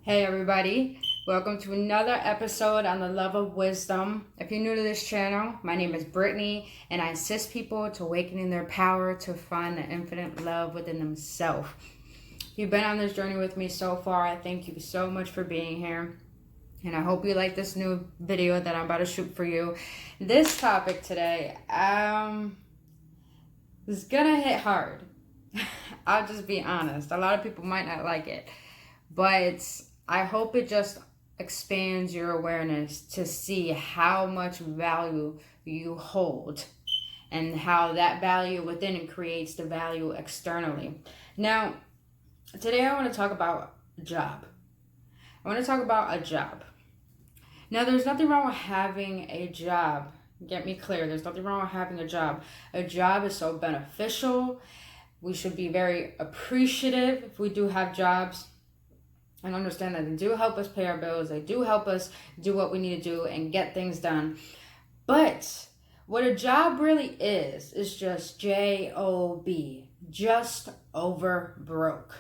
Hey everybody, welcome to another episode on the Love of Wisdom. If you're new to this channel, my name is Brittany and I assist people to awakening their power to find the infinite love within themselves. If you've been on this journey with me so far, I thank you so much for being here. And I hope you like this new video that I'm about to shoot for you. This topic today, is gonna hit hard. I'll just be honest. A lot of people might not like it, but I hope it just expands your awareness to see how much value you hold and how that value within it creates the value externally. Now, today I want to talk about a job. I want to talk about a job. Now, there's nothing wrong with having a job. Get me clear, there's nothing wrong with having a job. A job is so beneficial. We should be very appreciative if we do have jobs and understand that they do help us pay our bills. They do help us do what we need to do and get things done. But what a job really is just J-O-B, just over broke.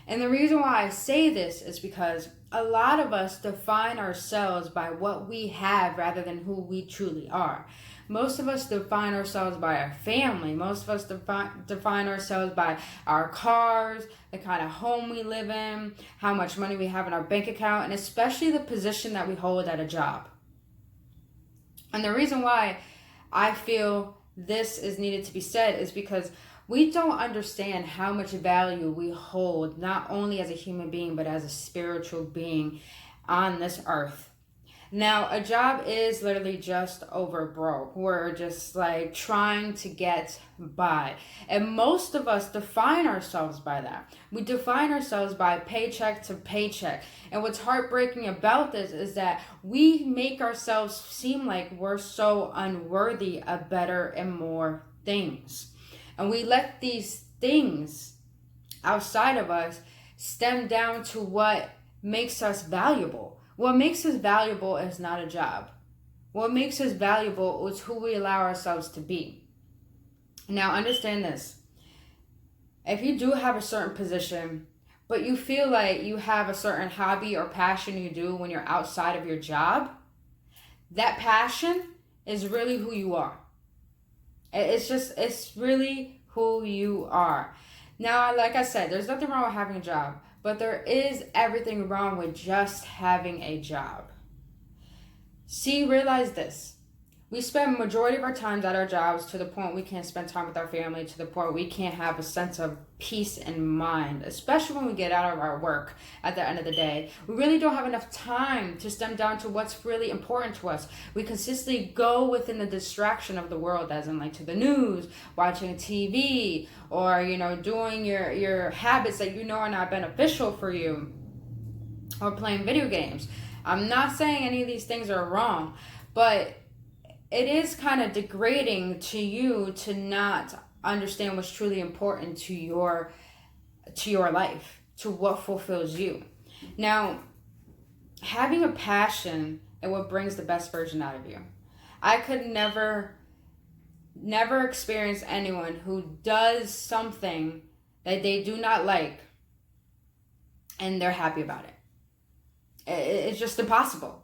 And the reason why I say this is because a lot of us define ourselves by what we have rather than who we truly are. Most of us define ourselves by our family. Most of us define ourselves by our cars, the kind of home we live in, how much money we have in our bank account, and especially the position that we hold at a job. And the reason why I feel this is needed to be said is because we don't understand how much value we hold, not only as a human being, but as a spiritual being on this earth. Now, a job is literally just over broke. We're just like trying to get by. And most of us define ourselves by that. We define ourselves by paycheck to paycheck. And what's heartbreaking about this is that we make ourselves seem like we're so unworthy of better and more things. And we let these things outside of us stem down to what makes us valuable. What makes us valuable is not a job. What makes us valuable is who we allow ourselves to be. Now, understand this. If you do have a certain position, but you feel like you have a certain hobby or passion you do when you're outside of your job, that passion is really who you are. It's really who you are. Now, like I said, there's nothing wrong with having a job, but there is everything wrong with just having a job. See, realize this. We spend majority of our times at our jobs to the point we can't spend time with our family, to the point we can't have a sense of peace in mind, especially when we get out of our work at the end of the day. We really don't have enough time to stem down to what's really important to us. We consistently go within the distraction of the world, as in like to the news, watching TV, or doing your habits that are not beneficial for you, or playing video games. I'm not saying any of these things are wrong, but it is kind of degrading to you to not understand what's truly important to your life, to what fulfills you. Now, having a passion is what brings the best version out of you. I could never experience anyone who does something that they do not like and they're happy about it. It's just impossible.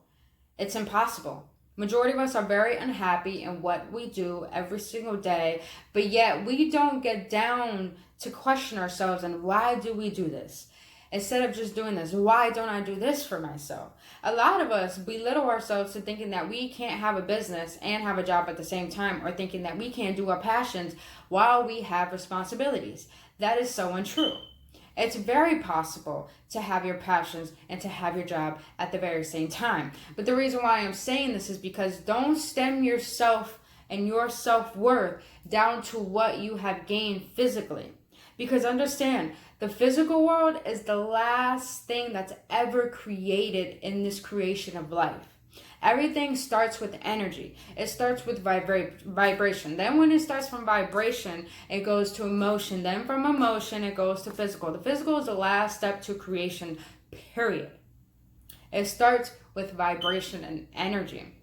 It's impossible. Majority of us are very unhappy in what we do every single day, but yet we don't get down to question ourselves and why do we do this? Instead of just doing this, why don't I do this for myself? A lot of us belittle ourselves to thinking that we can't have a business and have a job at the same time, or thinking that we can't do our passions while we have responsibilities. That is so untrue. It's very possible to have your passions and to have your job at the very same time. But the reason why I'm saying this is because don't stem yourself and your self-worth down to what you have gained physically. Because understand, the physical world is the last thing that's ever created in this creation of life. Everything starts with energy. It starts with vibration. Then when it starts from vibration, it goes to emotion. Then from emotion, it goes to physical. The physical is the last step to creation, period. It starts with vibration and energy.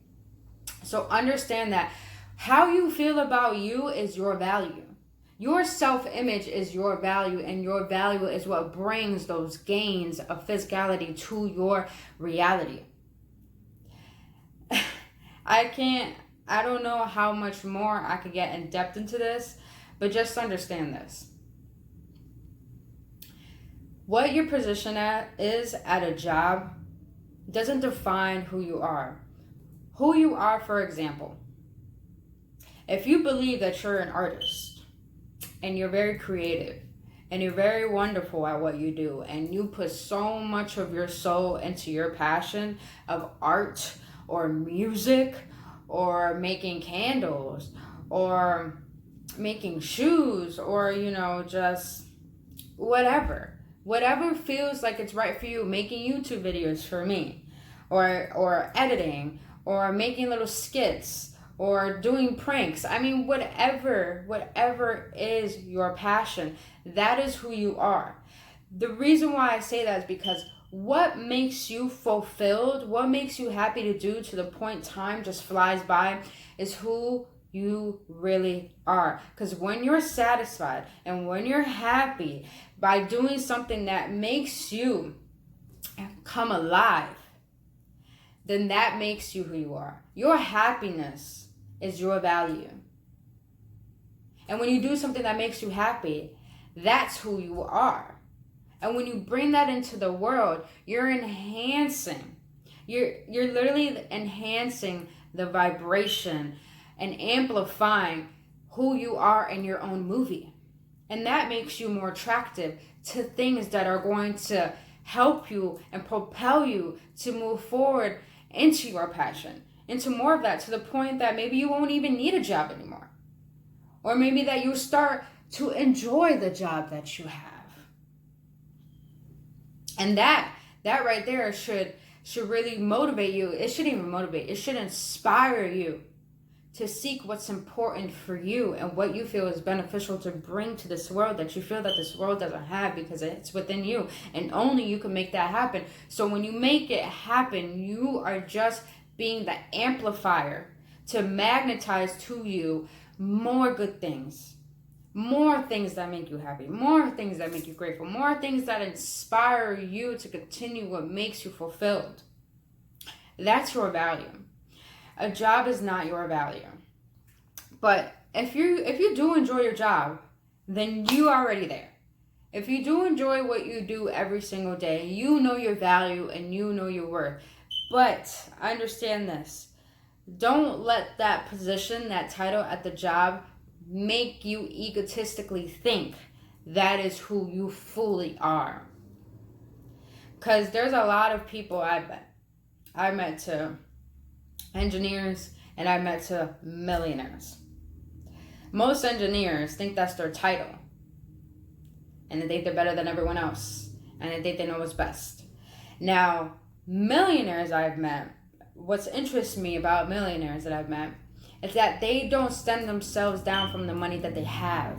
So understand that how you feel about you is your value. Your self-image is your value, and your value is what brings those gains of physicality to your reality. I don't know how much more I could get in depth into this, but just understand this. What your position is at a job doesn't define who you are. Who you are, for example, if you believe that you're an artist, and you're very creative, and you're very wonderful at what you do, and you put so much of your soul into your passion of art or music or making candles or making shoes or, just whatever feels like it's right for you, making YouTube videos for me, or editing, or making little skits, or doing pranks. I mean, whatever is your passion, that is who you are. The reason why I say that is because what makes you fulfilled, what makes you happy to do to the point time just flies by, is who you really are. Because when you're satisfied and when you're happy by doing something that makes you come alive, then that makes you who you are. Your happiness is your value. And when you do something that makes you happy, that's who you are. And when you bring that into the world, you're enhancing. You're literally enhancing the vibration and amplifying who you are in your own movie. And that makes you more attractive to things that are going to help you and propel you to move forward into your passion, into more of that, to the point that maybe you won't even need a job anymore. Or maybe that you start to enjoy the job that you have. And that right there should really motivate you. It shouldn't even motivate. It should inspire you to seek what's important for you and what you feel is beneficial to bring to this world, that you feel that this world doesn't have, because it's within you. And only you can make that happen. So when you make it happen, you are just being the amplifier to magnetize to you more good things, more things that make you happy, more things that make you grateful, more things that inspire you to continue what makes you fulfilled. That's your value. A job is not your value. But if you do enjoy your job, then you are already there. If you do enjoy what you do every single day, you know your value and you know your worth. But understand this. Don't let that position, that title at the job, make you egotistically think that is who you fully are. Because there's a lot of people I met to engineers, and I met to millionaires. Most engineers think that's their title, and they think they're better than everyone else, and they think they know what's best. Now, millionaires I've met, what interests me about millionaires that I've met is that they don't stem themselves down from the money that they have.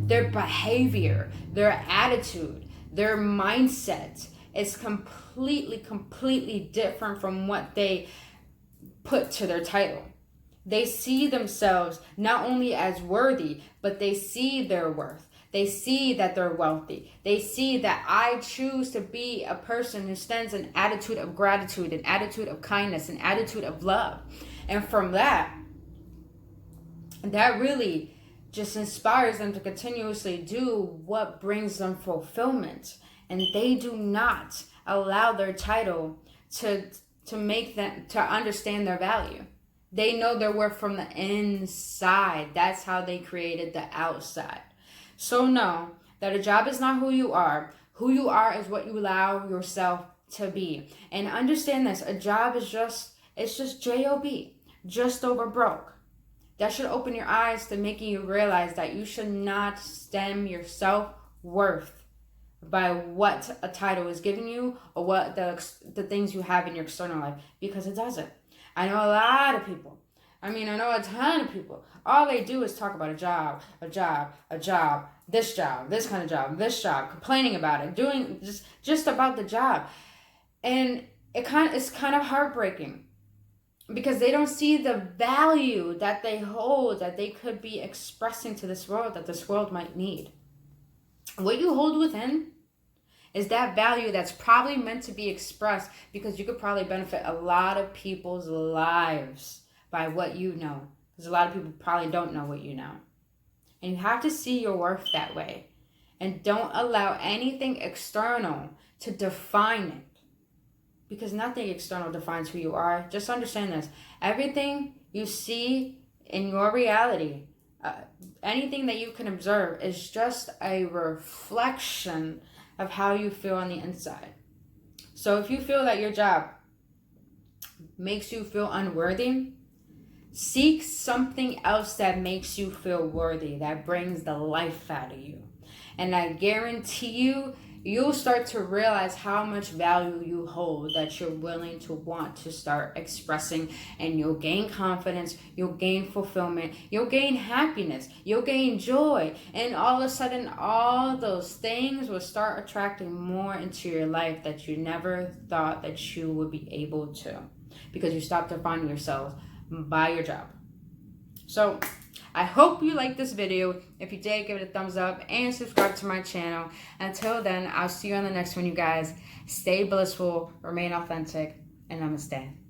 Their behavior, their attitude, their mindset is completely different from what they put to their title. They see themselves not only as worthy, but they see their worth. They see that they're wealthy. They see that I choose to be a person who stands an attitude of gratitude, an attitude of kindness, an attitude of love. And from that really just inspires them to continuously do what brings them fulfillment. And they do not allow their title to make them, to understand their value. They know their worth from the inside. That's how they created the outside. So know that a job is not who you are. Who you are is what you allow yourself to be. And understand this, a job is just J-O-B, just over broke. That should open your eyes to making you realize that you should not stem your self-worth by what a title is giving you or what the things you have in your external life, because it doesn't. I know a lot of people. I know a ton of people. All they do is talk about a job, this kind of job, this job, complaining about it, doing just about the job. And it's kind of heartbreaking because they don't see the value that they hold, that they could be expressing to this world, that this world might need. What you hold within is that value that's probably meant to be expressed, because you could probably benefit a lot of people's lives by what you know. Because a lot of people probably don't know what you know. And you have to see your worth that way. And don't allow anything external to define it. Because nothing external defines who you are. Just understand this. Everything you see in your reality, anything that you can observe, is just a reflection of how you feel on the inside. So if you feel that your job makes you feel unworthy, seek something else that makes you feel worthy, that brings the life out of you. And I guarantee you, you'll start to realize how much value you hold, that you're willing to want to start expressing, and you'll gain confidence, you'll gain fulfillment, you'll gain happiness, you'll gain joy, and all of a sudden all those things will start attracting more into your life that you never thought that you would be able to, because you stopped defining yourself by your job. So I hope you liked this video. If you did, give it a thumbs up and subscribe to my channel. Until then, I'll see you on the next one, you guys. Stay blissful, remain authentic, and namaste.